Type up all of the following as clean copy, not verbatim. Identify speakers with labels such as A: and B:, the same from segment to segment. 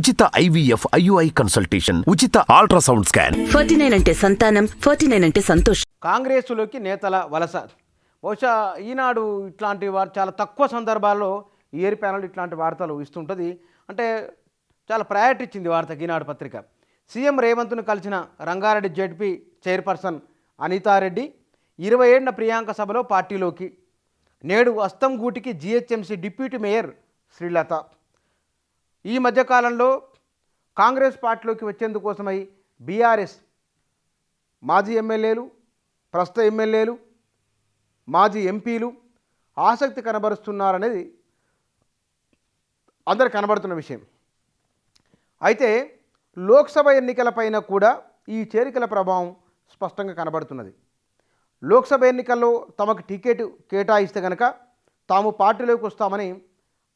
A: ఉచిత IVF IUI consultation, ఉచిత ultrasound scan.
B: 49 అంటే సంతానం, 49 అంటే సంతోషం.
C: కాంగ్రెస్లోకి నేతల వలస. బహుశా ఈనాడు ఇట్లాంటి చాలా తక్కువ సందర్భాల్లో ఇయర్ ప్యానల్ ఇట్లాంటి వార్తలు ఇస్తుంటుంది. అంటే చాలా ప్రయారిటీ ఇచ్చింది వార్తకి ఈనాడు పత్రిక. సీఎం రేవంత్ను కలిసిన రంగారెడ్డి జెడ్పీ చైర్పర్సన్ అనితారెడ్డి 27న ప్రియాంక సభలో పార్టీలోకి. నేడు అస్తంగూటికి GHMC డిప్యూటీ మేయర్ శ్రీలత. ఈ మధ్యకాలంలో కాంగ్రెస్ పార్టీలోకి వచ్చేందుకోసమై బీఆర్ఎస్ మాజీ ఎమ్మెల్యేలు, ప్రస్తుత ఎమ్మెల్యేలు, మాజీ ఎంపీలు ఆసక్తి కనబరుస్తున్నారనేది అందరికి కనబడుతున్న విషయం. అయితే లోక్సభ ఎన్నికలపైన కూడా ఈ చేరికల ప్రభావం స్పష్టంగా కనబడుతున్నది. లోక్సభ ఎన్నికల్లో తమకు టికెట్ కేటాయిస్తే కనుక తాము పార్టీలోకి వస్తామని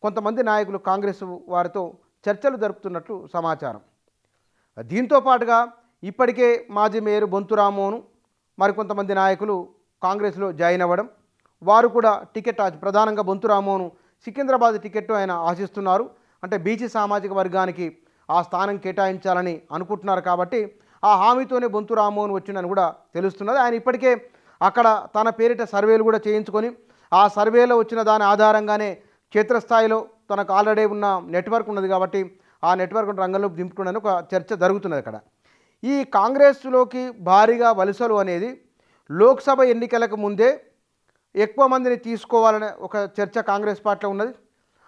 C: కొంతమంది నాయకులు కాంగ్రెస్ వారితో చర్చలు జరుపుతున్నట్లు సమాచారం. దీంతో పాటుగా ఇప్పటికే మాజీ మేయర్ బొంతు రామ్మోహన్ మరికొంతమంది నాయకులు కాంగ్రెస్లో జాయిన్ అవ్వడం, వారు కూడా టికెట్ ప్రధానంగా బొంతు రామ్మోహన్ సికింద్రాబాద్ టికెట్ ఆయన ఆశిస్తున్నారు. అంటే బీసీ సామాజిక వర్గానికి ఆ స్థానం కేటాయించాలని అనుకుంటున్నారు కాబట్టి ఆ హామీతోనే బొంతు రామ్మోహన్ వచ్చిందని కూడా తెలుస్తున్నది. ఆయన ఇప్పటికే అక్కడ తన పేరిట సర్వేలు కూడా చేయించుకొని ఆ సర్వేలో వచ్చిన దాని ఆధారంగానే క్షేత్రస్థాయిలో తనకు ఆల్రెడీ ఉన్న నెట్వర్క్ ఉన్నది కాబట్టి ఆ నెట్వర్క్ రంగంలోకి దింపుకునే ఒక చర్చ జరుగుతున్నది అక్కడ. ఈ కాంగ్రెస్లోకి భారీగా వలసలు అనేది లోక్సభ ఎన్నికలకు ముందే ఎక్కువ మందిని తీసుకోవాలనే ఒక చర్చ కాంగ్రెస్ పార్టీలో ఉన్నది.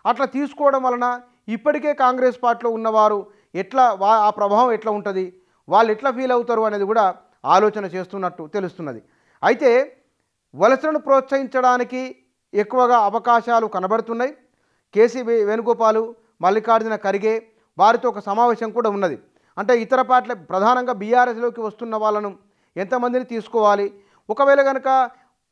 C: అట్లా తీసుకోవడం వలన ఇప్పటికే కాంగ్రెస్ పార్టీలో ఉన్నవారు ఎట్లా ఆ ప్రభావం ఎట్లా ఉంటుంది, వాళ్ళు ఎట్లా ఫీల్ అవుతారు అనేది కూడా ఆలోచన చేస్తున్నట్టు తెలుస్తున్నది. అయితే వలసలను ప్రోత్సహించడానికి ఎక్కువగా అవకాశాలు కనబడుతున్నాయి. కేసీ వేణుగోపాల్, మల్లికార్జున ఖర్గే వారితో ఒక సమావేశం కూడా ఉన్నది. అంటే ఇతర పార్టీల ప్రధానంగా బీఆర్ఎస్లోకి వస్తున్న వాళ్ళను ఎంతమందిని తీసుకోవాలి, ఒకవేళ కనుక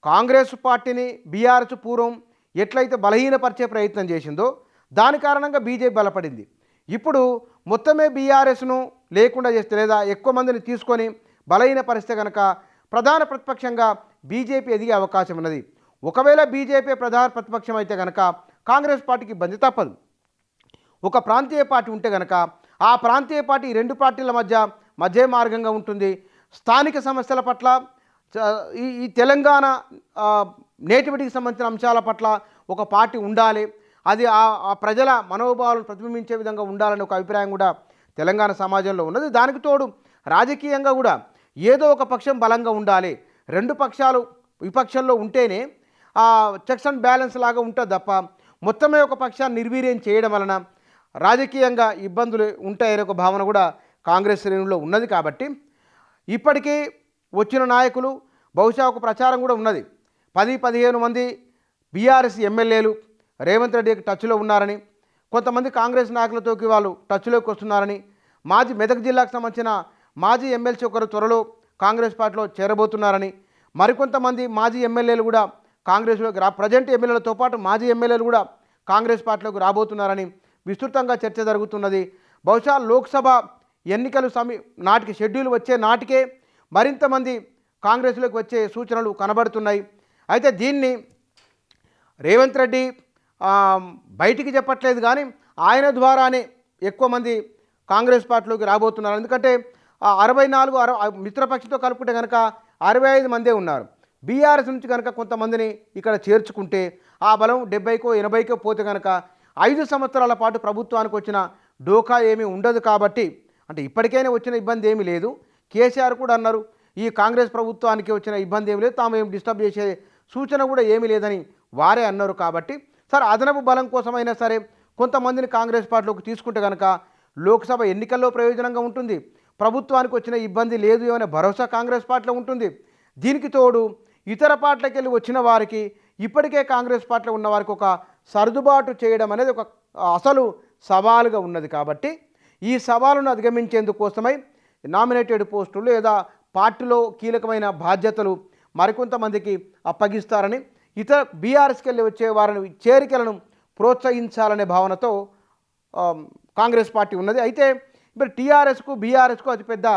C: కాంగ్రెస్ పార్టీని బీఆర్ఎస్ పూర్వం ఎట్లయితే బలహీనపరిచే ప్రయత్నం చేసిందో దాని కారణంగా బీజేపీ బలపడింది. ఇప్పుడు మొత్తమే బీఆర్ఎస్ను లేకుండా చేస్తే లేదా ఎక్కువ మందిని తీసుకొని బలహీనపరిస్తే కనుక ప్రధాన ప్రతిపక్షంగా బీజేపీ ఎదిగే అవకాశం ఉన్నది. ఒకవేళ బీజేపీ ప్రధాన ప్రతిపక్షం అయితే కనుక కాంగ్రెస్ పార్టీకి ఇబ్బంది తప్పదు. ఒక ప్రాంతీయ పార్టీ ఉంటే కనుక ఆ ప్రాంతీయ పార్టీ ఈ రెండు పార్టీల మధ్య మార్గంగా ఉంటుంది. స్థానిక సమస్యల పట్ల ఈ తెలంగాణ నేటివిటీకి సంబంధించిన అంశాల పట్ల ఒక పార్టీ ఉండాలి, అది ఆ ప్రజల మనోభావాలను ప్రతిబింబించే విధంగా ఉండాలనే ఒక అభిప్రాయం కూడా తెలంగాణ సమాజంలో ఉన్నది. దానికి తోడు రాజకీయంగా కూడా ఏదో ఒక పక్షం బలంగా ఉండాలి. రెండు పక్షాలు విపక్షంలో ఉంటేనే చెక్స్ అండ్ బ్యాలెన్స్ లాగా ఉంటుంది తప్ప మొత్తమే ఒక పక్షాన్ని నిర్వీర్యం చేయడం వలన రాజకీయంగా ఇబ్బందులు ఉంటాయనే ఒక భావన కూడా కాంగ్రెస్ శ్రేణుల్లో ఉన్నది. కాబట్టి ఇప్పటికీ వచ్చిన నాయకులు బహుశా ఒక ప్రచారం కూడా ఉన్నది. 10-15 మంది బీఆర్ఎస్ ఎమ్మెల్యేలు రేవంత్ రెడ్డికి టచ్లో ఉన్నారని, కొంతమంది కాంగ్రెస్ నాయకులతోకి వాళ్ళు టచ్లోకి వస్తున్నారని, మెదక్ జిల్లాకు సంబంధించిన మాజీ ఎమ్మెల్సీ ఒకరు త్వరలో కాంగ్రెస్ పార్టీలో చేరబోతున్నారని, మరికొంతమంది మాజీ ఎమ్మెల్యేలు కూడా కాంగ్రెస్లోకి ప్రజెంట్ ఎమ్మెల్యేలతో పాటు మాజీ ఎమ్మెల్యేలు కూడా కాంగ్రెస్ పార్టీలోకి రాబోతున్నారని విస్తృతంగా చర్చ జరుగుతున్నది. బహుశా లోక్సభ ఎన్నికలు నాటికి షెడ్యూల్ వచ్చే నాటికే మరింత మంది కాంగ్రెస్లోకి వచ్చే సూచనలు కనబడుతున్నాయి. అయితే దీన్ని రేవంత్ రెడ్డి బయటికి చెప్పట్లేదు కానీ ఆయన ద్వారానే ఎక్కువ మంది కాంగ్రెస్ పార్టీలోకి రాబోతున్నారు. ఎందుకంటే 64 మిత్రపక్షంతో కలుపుకుంటే కనుక 65 మందే ఉన్నారు. బీఆర్ఎస్ నుంచి కనుక కొంతమందిని ఇక్కడ చేర్చుకుంటే ఆ బలం 70కో 80కో పోతే కనుక 5 సంవత్సరాల పాటు ప్రభుత్వానికి వచ్చిన డోకా ఏమీ ఉండదు. కాబట్టి అంటే ఇప్పటికైనా వచ్చిన ఇబ్బంది ఏమీ లేదు. కేసీఆర్ కూడా అన్నారు ఈ కాంగ్రెస్ ప్రభుత్వానికి వచ్చిన ఇబ్బంది ఏమీ లేదు, తాము ఏం డిస్టర్బ్ చేసే సూచన కూడా ఏమీ లేదని వారే అన్నారు. కాబట్టి సరే అదనపు బలం కోసమైనా సరే కొంతమందిని కాంగ్రెస్ పార్టీలోకి తీసుకుంటే కనుక లోక్సభ ఎన్నికల్లో ప్రయోజనంగా ఉంటుంది, ప్రభుత్వానికి వచ్చిన ఇబ్బంది లేదు అనే భరోసా కాంగ్రెస్ పార్టీలో ఉంటుంది. దీనికి తోడు ఇతర పార్టీలకు వెళ్ళి వచ్చిన వారికి ఇప్పటికే కాంగ్రెస్ పార్టీలో ఉన్న వారికి ఒక సర్దుబాటు చేయడం అనేది ఒక అసలు సవాలుగా ఉన్నది. కాబట్టి ఈ సవాలును అధిగమించేందుకోసమై నామినేటెడ్ పోస్టులు లేదా పార్టీలో కీలకమైన బాధ్యతలు మరికొంతమందికి అప్పగిస్తారని, ఇతర బీఆర్ఎస్కి వెళ్ళి వచ్చే వారిని చేరికలను ప్రోత్సహించాలనే భావనతో కాంగ్రెస్ పార్టీ ఉన్నది. అయితే ఇప్పుడు టీఆర్ఎస్కు బీఆర్ఎస్కు అతిపెద్ద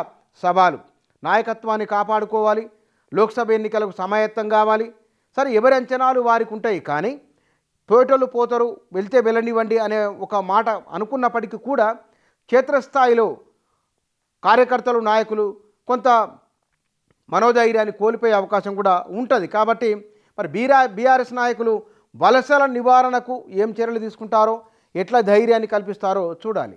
C: సవాలు నాయకత్వాన్ని కాపాడుకోవాలి, లోక్సభ ఎన్నికలకు సమాయత్తం కావాలి. సరే ఎవరి అంచనాలు వారికి ఉంటాయి, కానీ పోయేటోళ్ళు పోతారు, వెళ్తే వెళ్ళనివ్వండి అనే ఒక మాట అనుకున్నప్పటికీ కూడా క్షేత్రస్థాయిలో కార్యకర్తలు నాయకులు కొంత మనోధైర్యాన్ని కోల్పోయే అవకాశం కూడా ఉంటుంది. కాబట్టి మరి బీఆర్ఎస్ నాయకులు వలసల నివారణకు ఏం చర్యలు తీసుకుంటారో, ఎట్లా ధైర్యాన్ని కల్పిస్తారో చూడాలి.